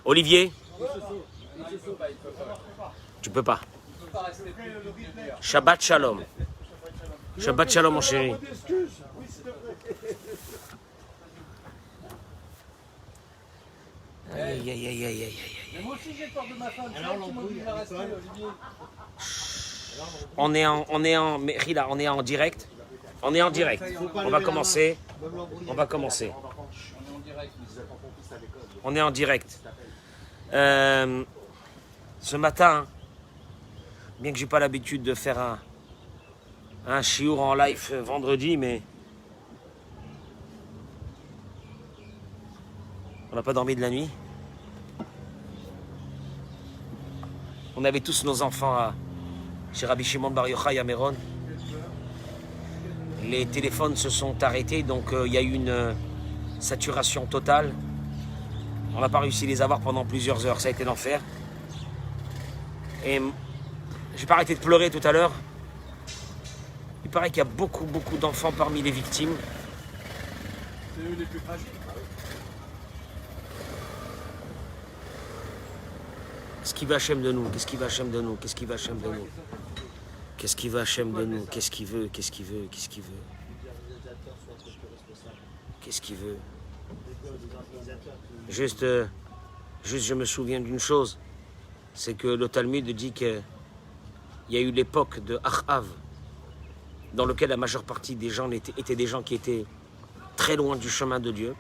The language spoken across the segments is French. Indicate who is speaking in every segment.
Speaker 1: Olivier? Tu peux pas. Shabbat Shalom. Shabbat Shalom, mon chéri. Aïe, aïe, aïe, aïe, aïe, aïe.
Speaker 2: Mais moi aussi j'ai peur de ma femme, qui m'oblige à rester, Olivier.
Speaker 1: On est en direct. On est en direct. On va commencer. On va commencer. On est en direct. Ce matin, bien que j'ai pas l'habitude de faire un chiour en live vendredi, mais on n'a pas dormi de la nuit. On avait tous nos enfants chez Rabbi Shimon Bar Yochai à Méron. Les téléphones se sont arrêtés, donc il y a eu une saturation totale. On n'a pas réussi à les avoir pendant plusieurs heures, ça a été l'enfer. Et j'ai pas arrêté de pleurer tout à l'heure. Il paraît qu'il y a beaucoup d'enfants parmi les victimes.
Speaker 2: C'est eux les plus fragiles.
Speaker 1: Qu'est-ce qui va Hachem de nous? Qu'est-ce qui va Hachem de nous? Qu'est-ce qui va Hachem de nous? Qu'est-ce qui va Hachem de nous? Qu'est-ce qu'il veut? Qu'est-ce qu'il veut? Qu'est-ce qu'il veut? Qu'est-ce qu'il veut? Juste, je me souviens d'une chose. C'est que le Talmud dit qu'il y a eu l'époque de Achav, dans lequel la majeure partie des gens étaient des gens qui étaient très loin du chemin de Dieu,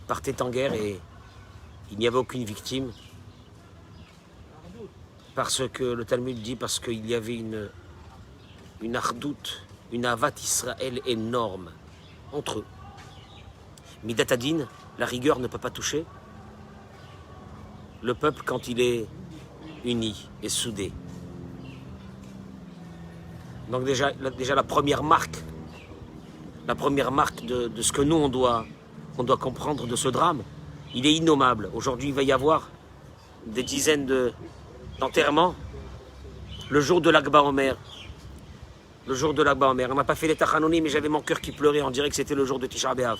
Speaker 1: partaient en guerre et il n'y avait aucune victime. Parce que le Talmud dit, parce qu'il y avait une ardoute, une avat Israël énorme entre eux. Midat Hadin, la rigueur ne peut pas toucher le peuple quand il est uni et soudé. Donc déjà la première marque de ce que nous on doit comprendre de ce drame, il est innommable. Aujourd'hui il va y avoir des dizaines d'enterrements le jour de l'Akba Omer. Le jour de l'Akba Omer. On n'a pas fait les Tachanoni, mais j'avais mon cœur qui pleurait. On dirait que c'était le jour de Tisha B'Av.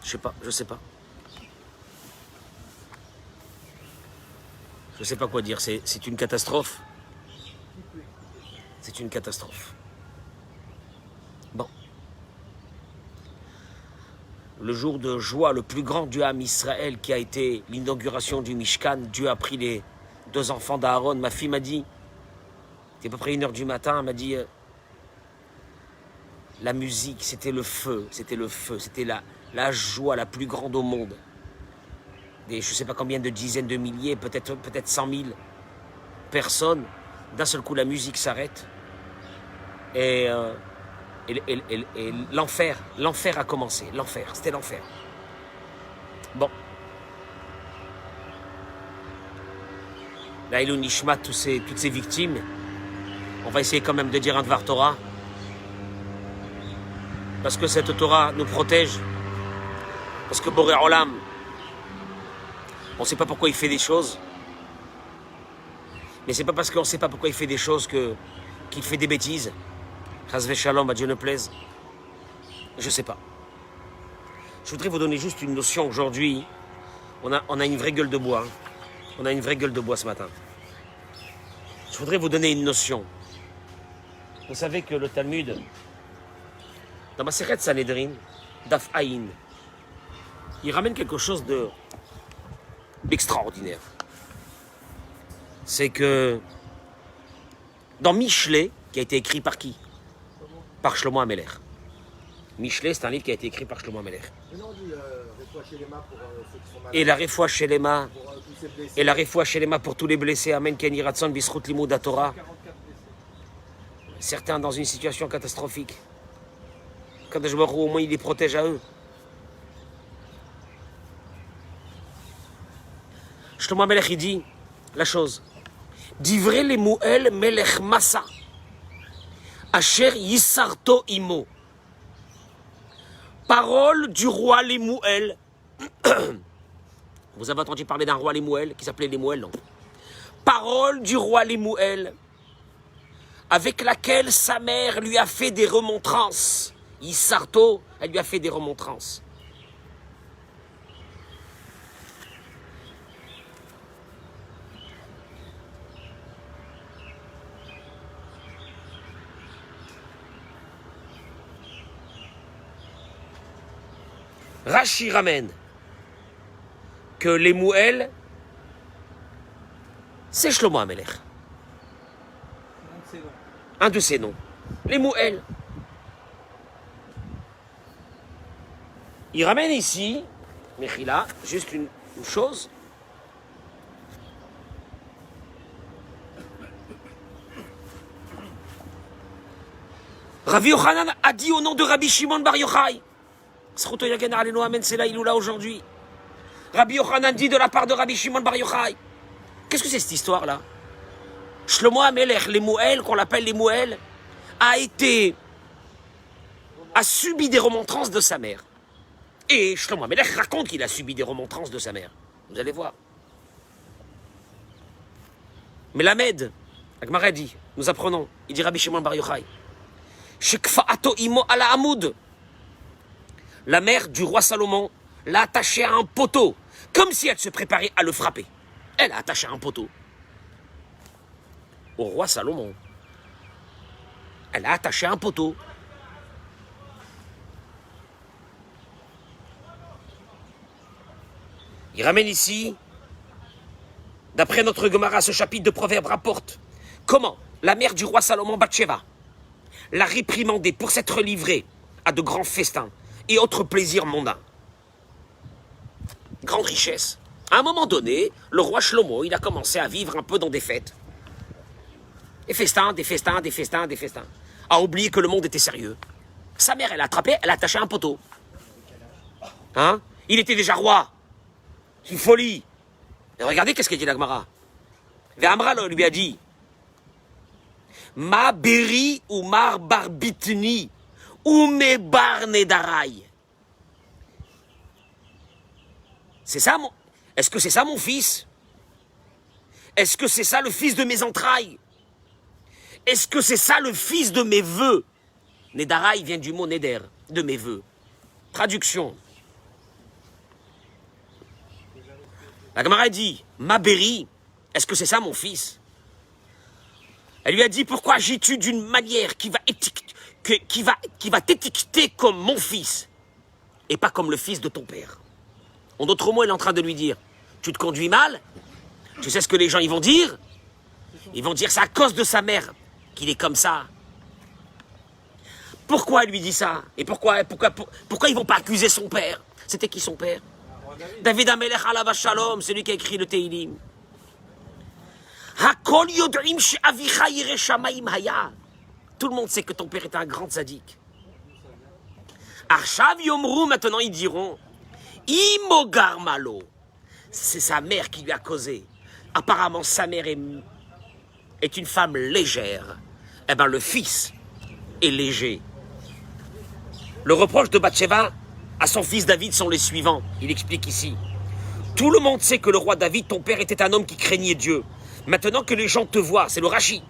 Speaker 1: Je sais pas. Je sais pas quoi dire. C'est une catastrophe. C'est une catastrophe. Bon. Le jour de joie le plus grand du Ham Israël qui a été l'inauguration du Mishkan, Dieu a pris les deux enfants d'Aaron. Ma fille m'a dit, c'était à peu près 1h du matin, elle m'a dit la musique, c'était le feu, c'était la joie la plus grande au monde. Et je ne sais pas combien de dizaines de milliers, peut-être 100 000 personnes. D'un seul coup, la musique s'arrête. Et l'enfer a commencé. C'était l'enfer. Bon. Là, Elou Nishmat, toutes ces victimes. On va essayer quand même de dire un Dvar Torah. Parce que cette Torah nous protège. Parce que Boré Olam, on ne sait pas pourquoi il fait des choses. Mais c'est pas parce qu'on ne sait pas pourquoi il fait des choses qu'il fait des bêtises. Chazvé Shalom, à Dieu ne plaise. Je ne sais pas. Je voudrais vous donner juste une notion aujourd'hui. On a une vraie gueule de bois. On a une vraie gueule de bois ce matin. Je voudrais vous donner une notion. Vous savez que le Talmud, dans Masechet Sanhedrin, Daf Aïn, il ramène quelque chose d'extraordinaire. C'est que dans Michelet, qui a été écrit par qui? Par Shlomo Amelech. Michelet, c'est un livre qui a été écrit par Shlomo Amelech. Et la Refoua Shelema, pour tous les blessés. Amen. Keni Ratson, Bisrout Limud Torah. Certains dans une situation catastrophique. Quand je vois au moins il les protège à eux. Shlomo Amelech, il dit la chose. Divrei Lemuel Melech Massa. Asher Yisarto Imo. Parole du roi Lemuel. Vous avez entendu parler d'un roi Lemuel qui s'appelait Lemuel, non? Parole du roi Lemuel avec laquelle sa mère lui a fait des remontrances Issarto, elle lui a fait des remontrances. Rashi ramène que les Mouel, c'est Shlomo Amelech. Un de ses noms. Les Mouel. Il ramène ici, Mechila, juste une chose. Rabbi Yochanan a dit au nom de Rabbi Shimon Bar Yochai. C'est là, il est là aujourd'hui. Rabbi Yochanan dit de la part de Rabbi Shimon Bar Yochai. Qu'est-ce que c'est cette histoire-là? Shlomo Amelech, les Mouel, qu'on l'appelle les Mouel, a subi des remontrances de sa mère. Et Shlomo Amelech raconte qu'il a subi des remontrances de sa mère. Vous allez voir. Mais Lamed, la Gemara dit, nous apprenons, il dit Rabbi Shimon Bar Yochai, Shekfa'ato imo ala amoud. La mère du roi Salomon l'a attaché à un poteau, comme si elle se préparait à le frapper. Elle a attaché un poteau au roi Salomon. Elle a attaché un poteau. Il ramène ici, d'après notre Gemara, ce chapitre de Proverbes rapporte comment la mère du roi Salomon, Bathsheba, l'a réprimandée pour s'être livrée à de grands festins et autres plaisirs mondains. Grande richesse. À un moment donné, le roi Shlomo, il a commencé à vivre un peu dans des fêtes. Des festins, des festins, des festins, des festins. A oublié que le monde était sérieux. Sa mère, elle a attrapé, elle a attaché un poteau. Hein? Il était déjà roi. C'est une folie. Et regardez qu'est-ce qu'il dit la Gemara. Ve'amra lui a dit Ma beri ou mar barbitni ou me bar nedarai. C'est ça mon... Est-ce que c'est ça mon fils? Est-ce que c'est ça le fils de mes entrailles? Est-ce que c'est ça le fils de mes vœux? Nedarai vient du mot neder, de mes vœux. Traduction. La Gemara dit, ma béri, est-ce que c'est ça mon fils? Elle lui a dit, pourquoi agis-tu d'une manière qui va t'étiqueter comme mon fils et pas comme le fils de ton père? En d'autres mots, elle est en train de lui dire, tu te conduis mal? Tu sais ce que les gens ils vont dire? Ils vont dire, c'est à cause de sa mère qu'il est comme ça. Pourquoi elle lui dit ça? Et pourquoi ils vont pas accuser son père? C'était qui son père? David Amelech alav shalom, c'est lui qui a écrit le Teilim. Hakol yodrim she'avicha yireh shamayim haya. Tout le monde sait que ton père est un grand tzaddik. Arshav yomru, maintenant ils diront, imogar malo. C'est sa mère qui lui a causé. Apparemment, sa mère est une femme légère. Eh bien, le fils est léger. Le reproche de Bathsheba à son fils David sont les suivants. Il explique ici. Tout le monde sait que le roi David, ton père, était un homme qui craignait Dieu. Maintenant que les gens te voient, c'est le Rashi,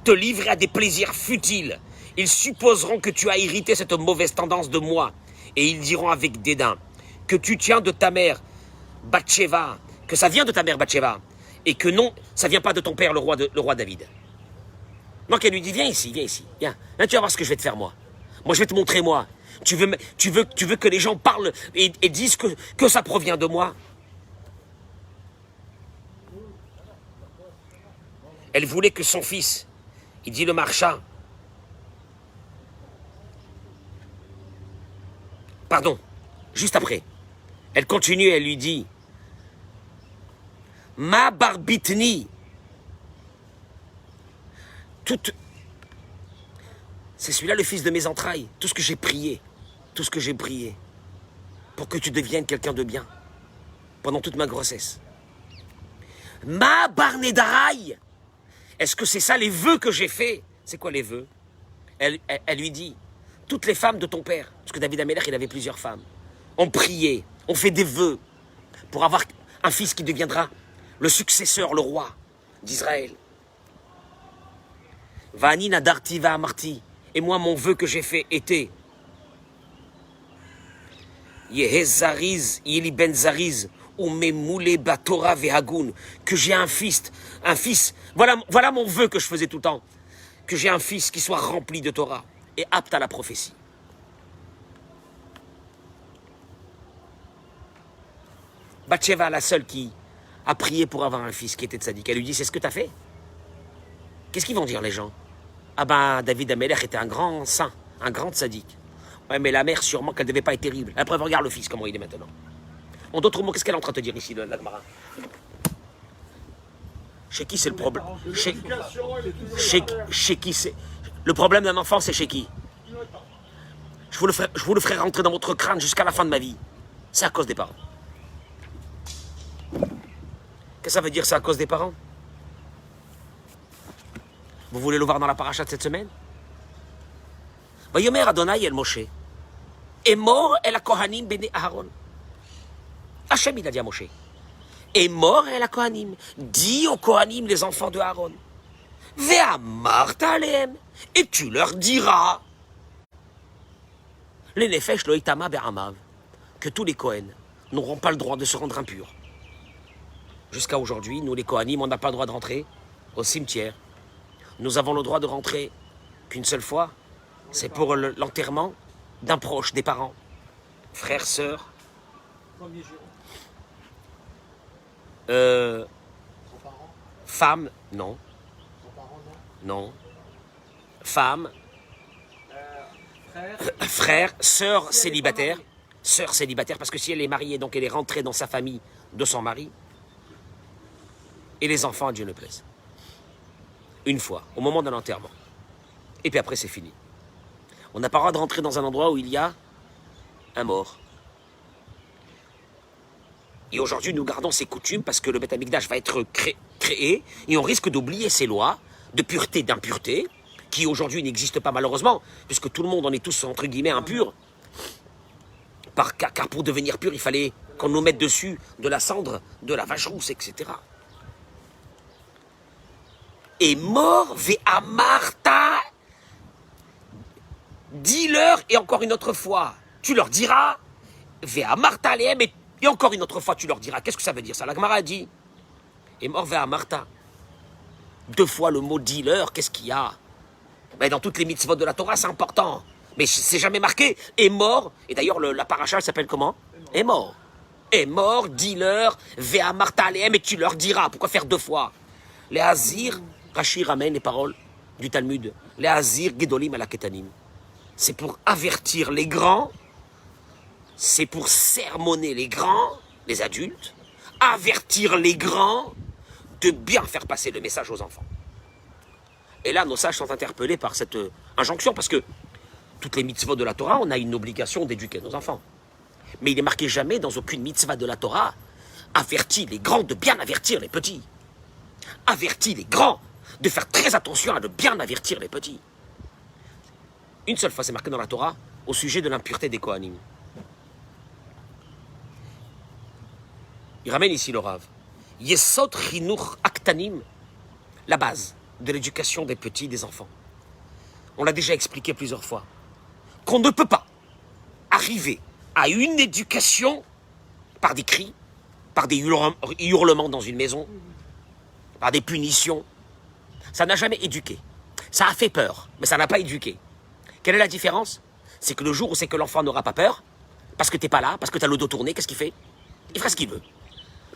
Speaker 1: te livrer à des plaisirs futiles, ils supposeront que tu as hérité cette mauvaise tendance de moi. Et ils diront avec dédain que tu tiens de ta mère Bathsheba, que ça vient de ta mère Bathsheba, et que non, ça vient pas de ton père, le roi David. Donc elle lui dit, viens ici, viens, tu vas voir ce que je vais te faire moi. Moi, je vais te montrer moi. Tu veux que les gens parlent et disent que ça provient de moi? Elle voulait que son fils, il dit le marchand, pardon, juste après, elle continue, elle lui dit, ma barbitni, c'est celui-là le fils de mes entrailles, tout ce que j'ai prié pour que tu deviennes quelqu'un de bien pendant toute ma grossesse. Ma barnedarai, est-ce que c'est ça les vœux que j'ai faits? C'est quoi les vœux? Elle lui dit, toutes les femmes de ton père, parce que David Amelech, il avait plusieurs femmes, ont prié, ont fait des vœux pour avoir un fils qui deviendra le successeur, le roi d'Israël. Vani nadarti va amarti. Et moi, mon vœu que j'ai fait était Yehezariz, Yeli ben Zariz, ou Memoulé Batora Vehagoun, que j'ai un fils, voilà mon vœu que je faisais tout le temps, que j'ai un fils qui soit rempli de Torah et apte à la prophétie. Bathsheba, la seule qui a prié pour avoir un fils qui était tzaddik, elle lui dit, c'est ce que tu as fait? Qu'est-ce qu'ils vont dire les gens? Ah ben, David Amelech était un grand saint, un grand tzaddik. Ouais, mais la mère, sûrement qu'elle ne devait pas être terrible. La preuve, regarde le fils, comment il est maintenant. En d'autres mots, qu'est-ce qu'elle est en train de te dire ici, la Gemara? Chez qui c'est le problème? Chez qui c'est... Le problème d'un enfant, c'est chez qui? Je vous le ferai rentrer dans votre crâne jusqu'à la fin de ma vie. C'est à cause des parents. Qu'est-ce que ça veut dire, c'est à cause des parents? Vous voulez le voir dans la paracha de cette semaine? Vayomer Adonai el Moshe. Et mort el Kohanim bene Aharon. Hachem, il a dit à Moshe. Et mort el Kohanim. Dis aux Kohanim, les enfants de Aaron. Ve'amarta alehem. Et tu leur diras. Les nefesh lo itama be'amav. Que tous les Kohen n'auront pas le droit de se rendre impurs. Jusqu'à aujourd'hui, nous les Kohanim, on n'a pas le droit de rentrer au cimetière. Nous avons le droit de rentrer qu'une seule fois. C'est pour l'enterrement d'un proche, des parents. Frères, sœurs. Femmes, non. Non. Femmes. Frères, sœurs célibataires. Sœurs célibataires, parce que si elle est mariée, donc elle est rentrée dans sa famille de son mari. Et les enfants, Dieu ne plaise. Une fois, au moment de l'enterrement. Et puis après, c'est fini. On n'a pas le droit de rentrer dans un endroit où il y a un mort. Et aujourd'hui, nous gardons ces coutumes parce que le Beth Amikdash va être créé et on risque d'oublier ces lois de pureté, d'impureté, qui aujourd'hui n'existent pas malheureusement, puisque tout le monde, on est tous entre guillemets impurs. Car pour devenir pur, il fallait qu'on nous mette dessus de la cendre, de la vache rousse, etc. Et mort ve'amarta. Dis-leur, et encore une autre fois, tu leur diras, ve'amarta alehem, et encore une autre fois, tu leur diras. Qu'est-ce que ça veut dire ça? La Gemara a dit, et mort ve'amarta. 2 fois le mot dis-leur, qu'est-ce qu'il y a? Ben, dans toutes les mitzvot de la Torah, c'est important. Mais c'est jamais marqué, et mort, et d'ailleurs la paracha, elle s'appelle comment? Et mort. Et mort, dis-leur, ve'amarta alehem, et tu leur diras. Pourquoi faire 2 fois? Les Hazir, Rashi ramène les paroles du Talmud. Les Hazir Gedolim ala Ketanim. C'est pour avertir les grands, c'est pour sermonner les grands, les adultes, avertir les grands de bien faire passer le message aux enfants. Et là, nos sages sont interpellés par cette injonction, parce que toutes les mitzvot de la Torah, on a une obligation d'éduquer nos enfants. Mais il n'est marqué jamais dans aucune mitzvah de la Torah, avertis les grands de bien avertir les petits. Avertis les grands de faire très attention à de bien avertir les petits. Une seule fois, c'est marqué dans la Torah, au sujet de l'impureté des Kohanim. Il ramène ici le Rav. Yesod Chinuch Aktanim, la base de l'éducation des petits, des enfants. On l'a déjà expliqué plusieurs fois. Qu'on ne peut pas arriver à une éducation par des cris, par des hurlements dans une maison, par des punitions. Ça n'a jamais éduqué. Ça a fait peur, mais ça n'a pas éduqué. Quelle est la différence? C'est que le jour où c'est que l'enfant n'aura pas peur, parce que tu n'es pas là, parce que tu as le dos tourné, qu'est-ce qu'il fait? Il fera ce qu'il veut.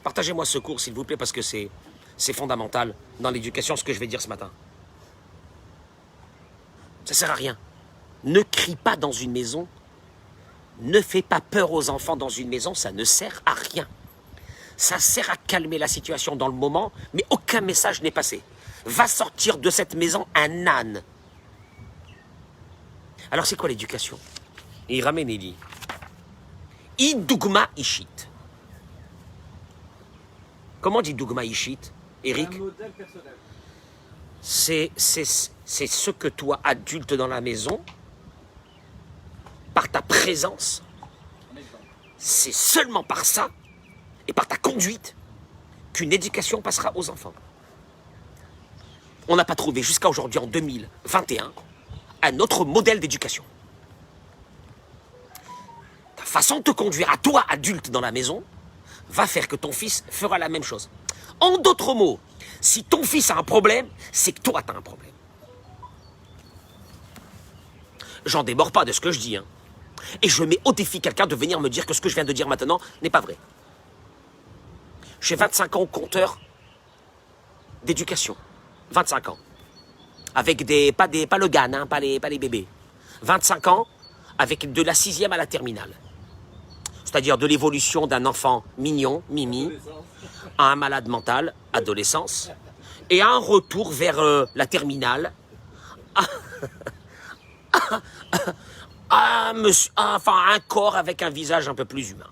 Speaker 1: Partagez-moi ce cours, s'il vous plaît, parce que c'est fondamental dans l'éducation, ce que je vais dire ce matin. Ça ne sert à rien. Ne crie pas dans une maison. Ne fais pas peur aux enfants dans une maison, ça ne sert à rien. Ça sert à calmer la situation dans le moment, mais aucun message n'est passé. Va sortir de cette maison un âne. Alors c'est quoi l'éducation? Et il ramène, il dit Idugma Ishit. Comment dit Dougma Ishit, Eric?
Speaker 2: Un modèle personnel.
Speaker 1: C'est ce que toi, adulte dans la maison, par ta présence, c'est seulement par ça et par ta conduite qu'une éducation passera aux enfants. On n'a pas trouvé jusqu'à aujourd'hui, en 2021, un autre modèle d'éducation. Ta façon de te conduire à toi, adulte, dans la maison, va faire que ton fils fera la même chose. En d'autres mots, si ton fils a un problème, c'est que toi, tu as un problème. J'en démords pas de ce que je dis, hein. Et je mets au défi quelqu'un de venir me dire que ce que je viens de dire maintenant n'est pas vrai. J'ai 25 ans au compteur d'éducation. 25 ans. Avec pas le GAN, hein, pas les bébés. 25 ans avec de la 6e à la terminale. C'est-à-dire de l'évolution d'un enfant mignon, mimi, à un malade mental, adolescence, et à un retour vers la terminale, enfin un corps avec un visage un peu plus humain.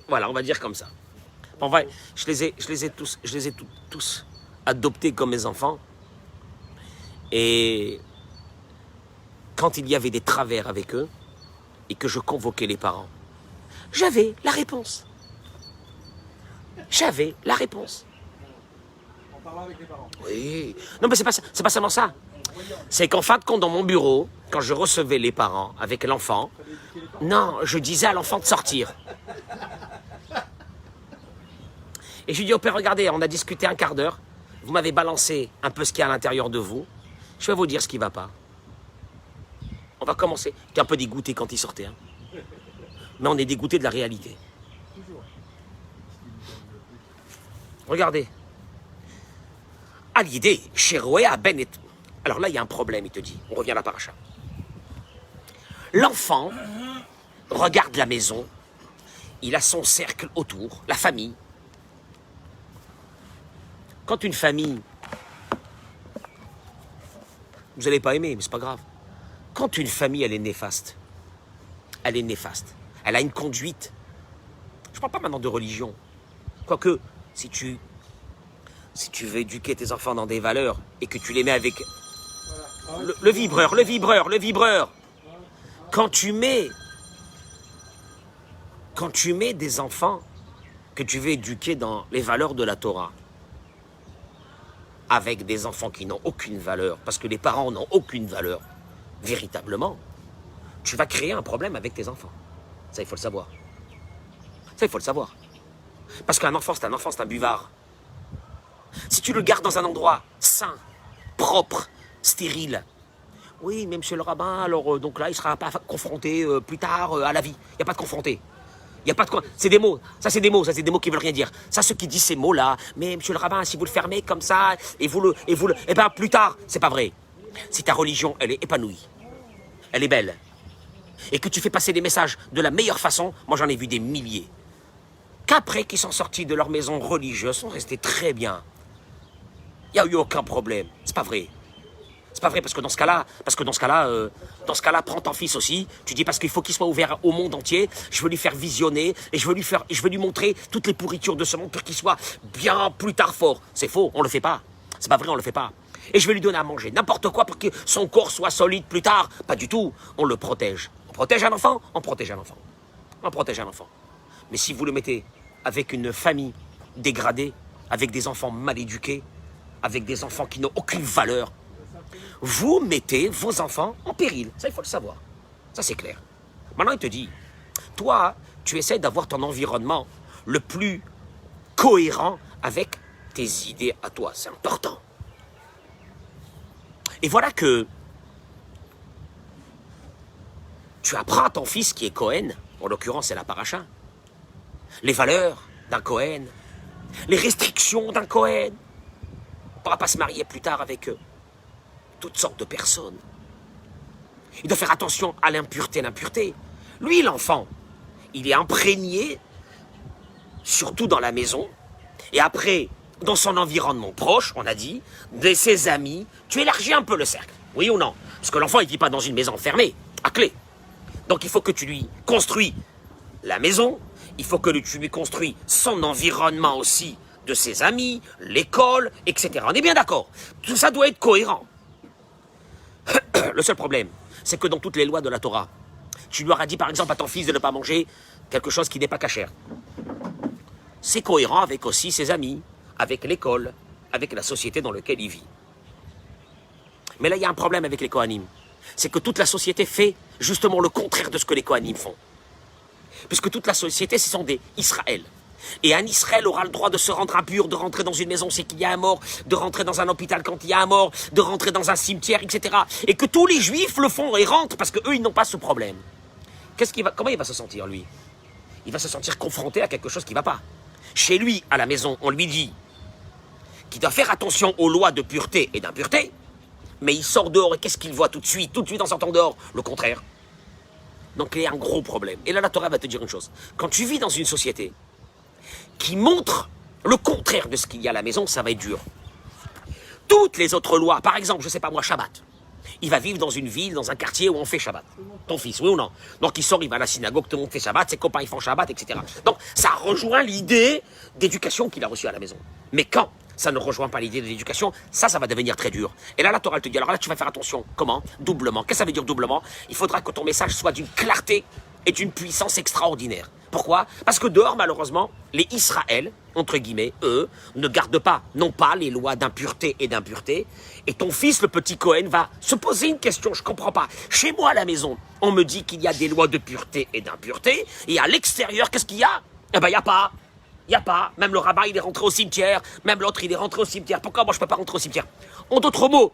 Speaker 1: Voilà, on va dire comme ça. En vrai, je les ai tous adoptés comme mes enfants. Et quand il y avait des travers avec eux, et que je convoquais les parents, j'avais la réponse. J'avais la réponse.
Speaker 2: En parlant avec les parents.
Speaker 1: Oui. Non, mais c'est pas seulement ça. C'est qu'en fin de compte, dans mon bureau, quand je recevais les parents avec l'enfant, non, je disais à l'enfant de sortir. Et je lui dis au père, regardez, on a discuté un quart d'heure, vous m'avez balancé un peu ce qu'il y a à l'intérieur de vous, je vais vous dire ce qui ne va pas. On va commencer. J'étais un peu dégoûté quand il sortait. Hein. Mais on est dégoûté de la réalité. Regardez. À l'idée, chez Roéa Ben et... Alors là, il y a un problème, il te dit. On revient à la paracha. L'enfant regarde la maison. Il a son cercle autour, la famille. Quand une famille... Vous n'allez pas aimer, mais c'est pas grave. Quand une famille, elle est néfaste. Elle est néfaste. Elle a une conduite. Je ne parle pas maintenant de religion. Quoique, si tu veux éduquer tes enfants dans des valeurs et que tu les mets avec... Le vibreur. Quand tu mets des enfants que tu veux éduquer dans les valeurs de la Torah, avec des enfants qui n'ont aucune valeur, parce que les parents n'ont aucune valeur, véritablement, tu vas créer un problème avec tes enfants. Ça, il faut le savoir. Ça, il faut le savoir. Parce qu'un enfant, c'est un buvard. Si tu le gardes dans un endroit sain, propre, stérile, oui, mais monsieur le rabbin, alors donc là, il ne sera pas confronté plus tard à la vie. Il n'y a pas de confronté. Il y a pas de quoi. C'est des mots. Ça, c'est des mots qui veulent rien dire. Ça, ceux qui disent ces mots-là, mais monsieur le rabbin, si vous le fermez comme ça, et eh ben, plus tard, c'est pas vrai. Si ta religion, elle est épanouie, elle est belle, et que tu fais passer des messages de la meilleure façon, moi j'en ai vu des milliers, qu'après qu'ils sont sortis de leur maison religieuse, sont restés très bien. Il n'y a eu aucun problème. C'est pas vrai. C'est pas vrai, parce que dans ce cas-là, prends ton fils aussi. Tu dis parce qu'il faut qu'il soit ouvert au monde entier. Je veux lui faire visionner et je veux lui montrer toutes les pourritures de ce monde pour qu'il soit bien plus tard fort. C'est faux, on le fait pas. C'est pas vrai, on le fait pas. Et je vais lui donner à manger n'importe quoi pour que son corps soit solide plus tard. Pas du tout. On le protège. On protège un enfant, on protège un enfant. On protège un enfant. Mais si vous le mettez avec une famille dégradée, avec des enfants mal éduqués, avec des enfants qui n'ont aucune valeur, vous mettez vos enfants en péril. Ça, il faut le savoir. Ça, c'est clair. Maintenant, il te dit, toi, tu essaies d'avoir ton environnement le plus cohérent avec tes idées à toi. C'est important. Et voilà que tu apprends à ton fils qui est Cohen, en l'occurrence, c'est la paracha, les valeurs d'un Cohen, les restrictions d'un Cohen. On ne pourra pas se marier plus tard avec eux. Toutes sortes de personnes. Il doit faire attention à l'impureté. Lui, l'enfant, il est imprégné, surtout dans la maison, et après, dans son environnement proche, on a dit, de ses amis, tu élargis un peu le cercle. Oui ou non? Parce que l'enfant, il ne vit pas dans une maison fermée, à clé. Donc il faut que tu lui construis la maison, il faut que tu lui construis son environnement aussi, de ses amis, l'école, etc. On est bien d'accord. Tout ça doit être cohérent. Le seul problème, c'est que dans toutes les lois de la Torah, tu lui auras dit par exemple à ton fils de ne pas manger quelque chose qui n'est pas cachère. C'est cohérent avec aussi ses amis, avec l'école, avec la société dans laquelle il vit. Mais là, il y a un problème avec les Kohanim. C'est que toute la société fait justement le contraire de ce que les Kohanim font. puisque toute la société, ce sont des Israël. Et un Israël aura le droit de se rendre impur, de rentrer dans une maison c'est qu'il y a un mort, de rentrer dans un hôpital quand il y a un mort, de rentrer dans un cimetière, etc. Et que tous les Juifs le font et rentrent parce qu'eux, ils n'ont pas ce problème. Comment il va se sentir, lui? Il va se sentir confronté à quelque chose qui ne va pas. Chez lui, à la maison, on lui dit qu'il doit faire attention aux lois de pureté et d'impureté, mais il sort dehors et qu'est-ce qu'il voit tout de suite en sortant dehors? Le contraire. Donc il y a un gros problème. Et là, la Torah va te dire une chose. Quand tu vis dans une société qui montre le contraire de ce qu'il y a à la maison, ça va être dur. Toutes les autres lois, par exemple, je ne sais pas moi, Shabbat. Il va vivre dans une ville, dans un quartier où on fait Shabbat. Ton fils, oui ou non? Donc il sort, il va à la synagogue, tout le monde fait Shabbat, ses copains ils font Shabbat, etc. Donc ça rejoint l'idée d'éducation qu'il a reçue à la maison. Mais quand ça ne rejoint pas l'idée de l'éducation, ça va devenir très dur. Et là, la Torah te dit, alors là, tu vas faire attention. Comment? Doublement. Qu'est-ce que ça veut dire doublement? Il faudra que ton message soit d'une clarté et d'une puissance extraordinaire. Pourquoi? Parce que dehors, malheureusement, les Israël, entre guillemets, eux, ne gardent pas, non pas les lois d'impureté et d'impureté. Et ton fils, le petit Cohen, va se poser une question, je ne comprends pas. Chez moi, à la maison, on me dit qu'il y a des lois de pureté et d'impureté. Et à l'extérieur, qu'est-ce qu'il y a? Eh bien, il n'y a pas. Il n'y a pas. Même le rabbin, il est rentré au cimetière. Même l'autre, il est rentré au cimetière. Pourquoi moi, je ne peux pas rentrer au cimetière? En d'autres mots,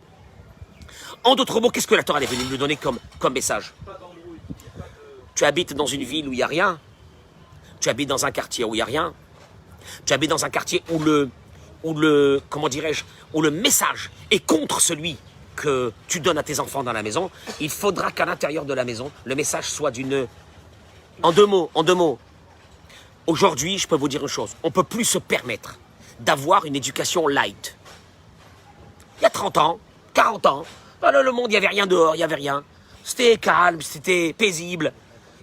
Speaker 1: qu'est-ce que la Torah est venue nous donner comme message? Tu habites dans une ville où il n'y a rien. Tu habites dans un quartier où il n'y a rien. Tu habites dans un quartier où comment dirais-je, où le message est contre celui que tu donnes à tes enfants dans la maison. Il faudra qu'à l'intérieur de la maison, le message soit d'une... En deux mots. Aujourd'hui, je peux vous dire une chose. On ne peut plus se permettre d'avoir une éducation light. Il y a 30 ans, 40 ans, le monde, il n'y avait rien dehors, il n'y avait rien. C'était calme, c'était paisible.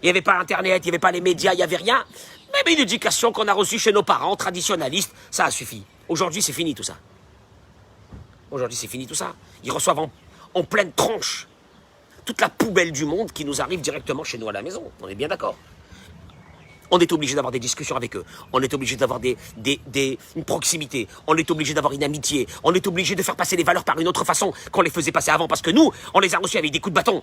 Speaker 1: Il n'y avait pas Internet, il n'y avait pas les médias, il n'y avait rien. Même une éducation qu'on a reçue chez nos parents, traditionnalistes, ça a suffi. Aujourd'hui, c'est fini tout ça. Ils reçoivent en pleine tronche toute la poubelle du monde qui nous arrive directement chez nous à la maison. On est bien d'accord. On est obligé d'avoir des discussions avec eux. On est obligé d'avoir une proximité. On est obligé d'avoir une amitié. On est obligé de faire passer les valeurs par une autre façon qu'on les faisait passer avant. Parce que nous, on les a reçues avec des coups de bâton.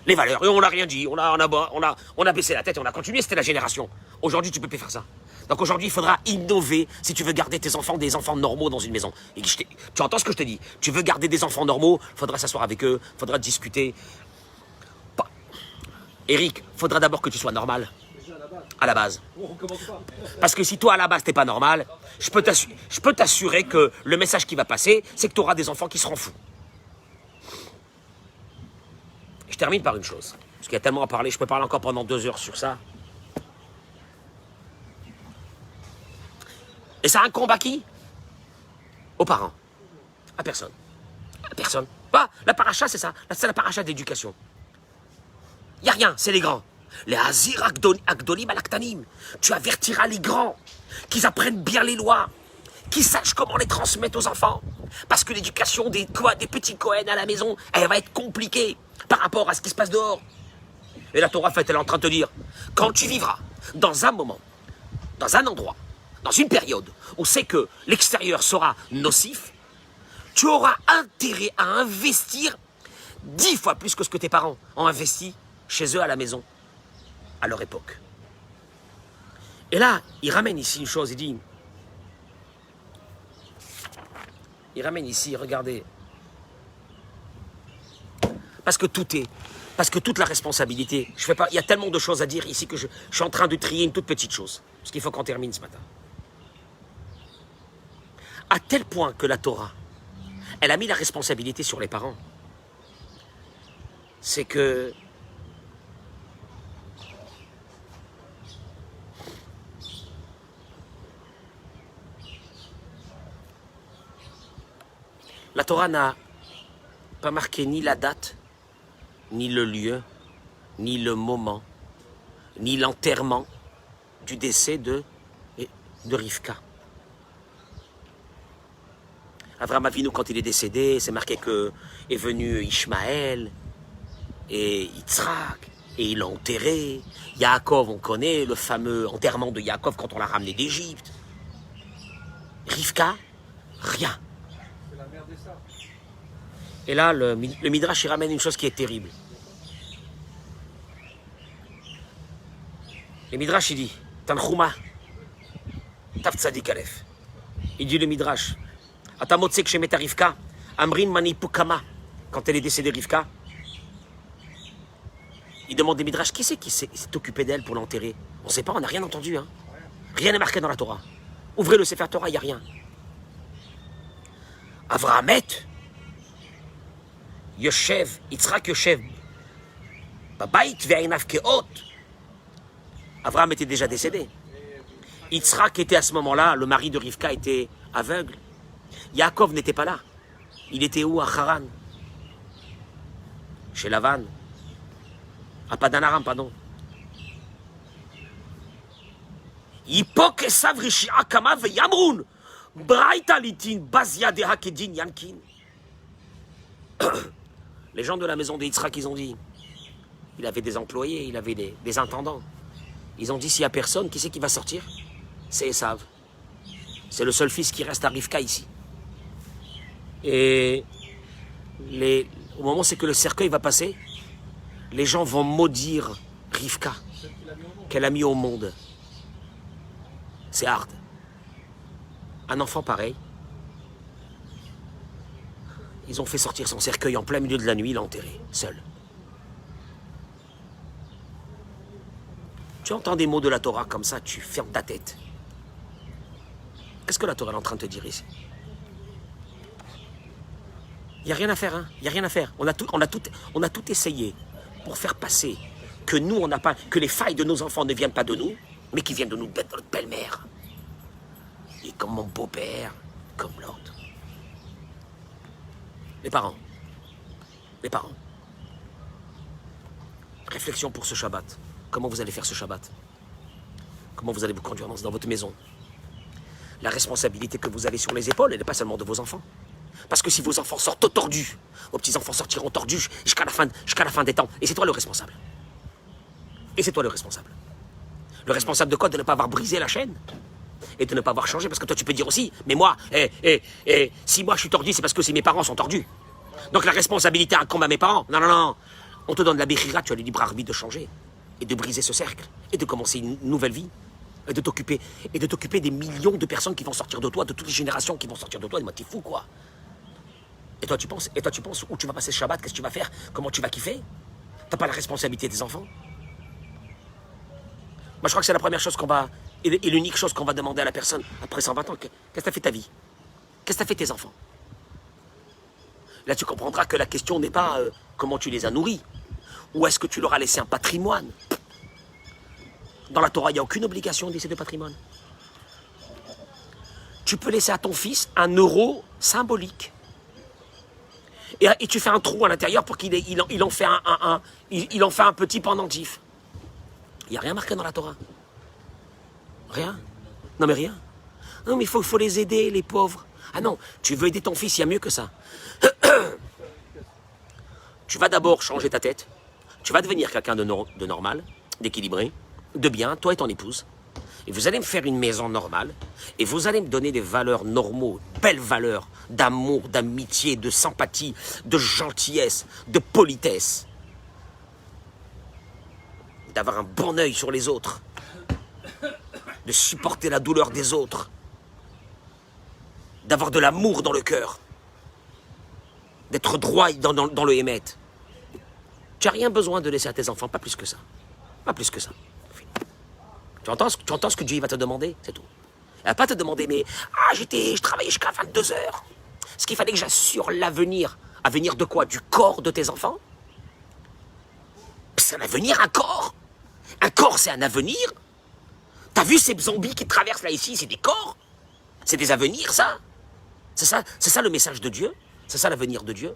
Speaker 1: Les valeurs. Et on n'a rien dit. On a baissé la tête et on a continué. C'était la génération. Aujourd'hui, tu ne peux plus faire ça. Donc aujourd'hui, il faudra innover si tu veux garder tes enfants des enfants normaux dans une maison. Et tu entends ce que je te dis? Tu veux garder des enfants normaux, il faudra s'asseoir avec eux, il faudra discuter. Eric, il faudra d'abord que tu sois normal. À la base. Parce que si toi, à la base, t'es pas normal, je peux t'assurer que le message qui va passer, c'est que tu auras des enfants qui seront fous. Je termine par une chose. Parce qu'il y a tellement à parler, je peux parler encore pendant 2 heures sur ça. Et ça incombe à qui? Aux parents. À personne. À personne. La paracha, c'est ça. C'est la paracha d'éducation. Il n'y a rien, c'est les grands. Les Hazir Agdolim Alaktanim. Tu avertiras les grands qu'ils apprennent bien les lois, qu'ils sachent comment les transmettre aux enfants. Parce que l'éducation des petits Cohen à la maison, elle va être compliquée par rapport à ce qui se passe dehors. Et la Torah elle est en train de te dire, quand tu vivras dans un moment, dans un endroit, dans une période où c'est que l'extérieur sera nocif, tu auras intérêt à investir 10 fois plus que ce que tes parents ont investi chez eux à la maison, à leur époque. Et là, il ramène ici une chose, il ramène ici, regardez, parce que toute la responsabilité, il y a tellement de choses à dire ici que je suis en train de trier une toute petite chose, parce qu'il faut qu'on termine ce matin. À tel point que la Torah, elle a mis la responsabilité sur les parents. C'est que la Torah n'a pas marqué ni la date, ni le lieu, ni le moment, ni l'enterrement du décès de Rivka. Avraham Avinu, quand il est décédé, c'est marqué que est venu Ishmaël et Yitzhak, et il l'a enterré. Yaakov, on connaît le fameux enterrement de Yaakov quand on l'a ramené d'Égypte. Rivka, rien. Et là, le Midrash, il ramène une chose qui est terrible. Le Midrash, il dit, Tanchuma, Taf Tzadik Aleph. Il dit le Midrash, Atamotsek Shemeta Rivka, Amrin Mani Pukama. Quand elle est décédée, Rivka, il demande des Midrash, qui c'est qui s'est occupé d'elle pour l'enterrer? On ne sait pas, on n'a rien entendu. Hein. Rien n'est marqué dans la Torah. Ouvrez le Sefer Torah, il n'y a rien. Avrahamet, Yoshev, Yitzhak Yoshev, Babait ve'einav keot. Avraham était déjà décédé. Yitzhak était à ce moment-là, le mari de Rivka était aveugle. Yaakov n'était pas là. Il était où? À Haran. Chez Lavan. À Padan Aram, pardon. Yipok esav rishi akama ve'yamrun. Braïta litin bazia deha kedin yankin. Les gens de la maison de Yitzhak, ils ont dit, il avait des employés, il avait des intendants. Ils ont dit, s'il n'y a personne, qui c'est qui va sortir? C'est Esav. C'est le seul fils qui reste à Rivka ici. Et au moment où c'est que le cercueil va passer, les gens vont maudire Rivka, qu'elle a mis au monde. C'est hard. Un enfant pareil, ils ont fait sortir son cercueil en plein milieu de la nuit, il l'a enterré, seul. Tu entends des mots de la Torah comme ça, tu fermes ta tête. Qu'est-ce que la Torah est en train de te dire ici? Il n'y a rien à faire, hein? Il n'y a rien à faire. On a tout essayé pour faire passer que nous, on n'a pas, que les failles de nos enfants ne viennent pas de nous, mais qui viennent de notre belle-mère. Et comme mon beau-père, comme l'autre. Les parents. Réflexion pour ce Shabbat. Comment vous allez faire ce Shabbat? Comment vous allez vous conduire dans votre maison? La responsabilité que vous avez sur les épaules, elle n'est pas seulement de vos enfants. Parce que si vos enfants sortent tordus, vos petits-enfants sortiront tordus jusqu'à la fin des temps. Et c'est toi le responsable. Le responsable de quoi? De ne pas avoir brisé la chaîne. Et de ne pas avoir changé. Parce que toi, tu peux dire aussi, mais moi, si moi je suis tordu, c'est parce que mes parents sont tordus. Donc la responsabilité incombe à mes parents. Non. On te donne la béchira, tu as le libre arbitre de changer. Et de briser ce cercle. Et de commencer une nouvelle vie. Et de t'occuper des millions de personnes qui vont sortir de toi, de toutes les générations qui vont sortir de toi. Et moi, t'es fou, quoi. Et toi, tu penses où tu vas passer ce Shabbat? Qu'est-ce que tu vas faire? Comment tu vas kiffer? T'as pas la responsabilité des enfants? Moi, je crois que c'est la première chose qu'on va... Et l'unique chose qu'on va demander à la personne après 120 ans. Qu'est-ce que t'as fait ta vie? Qu'est-ce que t'as fait tes enfants? Là, tu comprendras que la question n'est pas comment tu les as nourris. Ou est-ce que tu leur as laissé un patrimoine? Dans la Torah, il n'y a aucune obligation de laisser de patrimoine. Tu peux laisser à ton fils un euro symbolique. Et tu fais un trou à l'intérieur pour qu'il en fait un petit pendentif. Il n'y a rien marqué dans la Torah. Rien. Non mais rien. Non mais il faut les aider, les pauvres. Ah non, tu veux aider ton fils, il y a mieux que ça. Tu vas d'abord changer ta tête. Tu vas devenir quelqu'un de normal, d'équilibré, de bien, toi et ton épouse. Et vous allez me faire une maison normale. Et vous allez me donner des valeurs normaux, belles valeurs d'amour, d'amitié, de sympathie, de gentillesse, de politesse. D'avoir un bon œil sur les autres. De supporter la douleur des autres. D'avoir de l'amour dans le cœur. D'être droit dans le hémet. Tu n'as rien besoin de laisser à tes enfants, pas plus que ça. Pas plus que ça. Tu entends ce que Dieu va te demander? C'est tout. Il ne va pas te demander, mais je travaillais jusqu'à 22 heures. Ce qu'il fallait que j'assure l'avenir. Avenir de quoi? Du corps de tes enfants? C'est un avenir, un corps. Un corps, c'est un avenir. T'as vu ces zombies qui traversent là ici? C'est des corps. C'est des avenirs, ça. C'est ça le message de Dieu. C'est ça l'avenir de Dieu.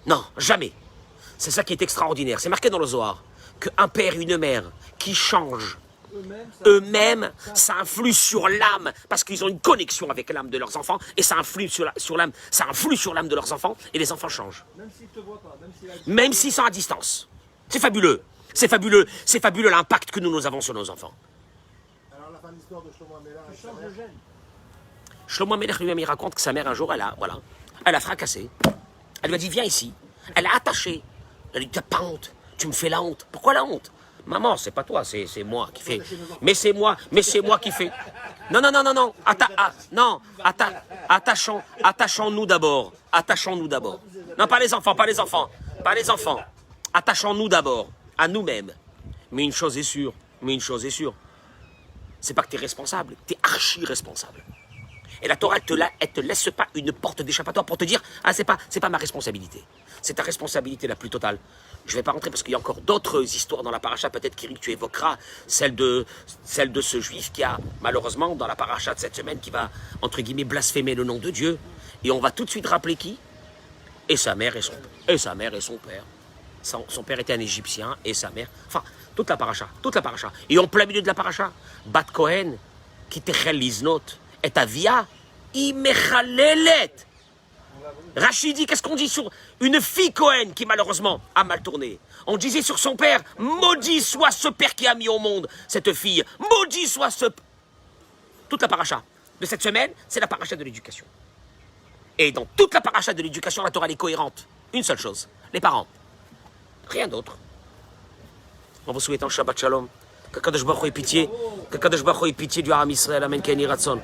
Speaker 1: Non, jamais. C'est ça qui est extraordinaire. C'est marqué dans le Zohar qu'un père et une mère qui changent eux-mêmes, ça influe sur l'âme parce qu'ils ont une connexion avec l'âme de leurs enfants et ça influe sur l'âme, ça influe sur l'âme de leurs enfants et les enfants changent. Même s'ils sont à distance. C'est fabuleux. C'est fabuleux l'impact que nous avons sur nos enfants.
Speaker 2: Alors la fin de l'histoire de Shlomo Amelach.
Speaker 1: Shlomo Amelach lui-même il raconte que sa mère un jour elle a fracassé. Elle lui a dit viens ici. Elle a attaché Elle dit, t'as pas honte, tu me fais la honte. Pourquoi la honte? Maman, c'est pas toi, c'est moi qui fais. Mais c'est moi qui fais. Non, non, non, non, non. Attachons-nous d'abord. Attachons-nous d'abord. Non, pas les enfants, pas les enfants. Pas les enfants. Attachons-nous d'abord à nous-mêmes. Mais une chose est sûre, c'est pas que tu es responsable, tu es archi-responsable. Et la Torah, elle te laisse pas une porte d'échappatoire pour te dire, ah, c'est pas ma responsabilité. C'est ta responsabilité la plus totale. Je vais pas rentrer parce qu'il y a encore d'autres histoires dans la paracha, peut-être qu'Éric, tu évoqueras celle de ce juif qui a, malheureusement, dans la paracha de cette semaine, qui va, entre guillemets, blasphémer le nom de Dieu. Et on va tout de suite rappeler qui? Et sa mère et son père. Son père était un Égyptien et sa mère. Enfin, toute la paracha. Et en plein milieu de la paracha, Bat Kohen, qui techel liznot, et avia, imechalelet. Rachid dit, qu'est-ce qu'on dit sur une fille Cohen qui malheureusement a mal tourné? On disait sur son père, maudit soit ce père qui a mis au monde cette fille. Maudit soit ce... Toute la paracha de cette semaine, c'est la paracha de l'éducation. Et dans toute la paracha de l'éducation, la Torah est cohérente. Une seule chose, les parents. Rien d'autre. En vous souhaitant Shabbat Shalom. Que Kadosh Baruch Hu ait pitié. Que Kadosh Baruch Hu ait pitié du Ham Israël. Amen. Kenny Ratson.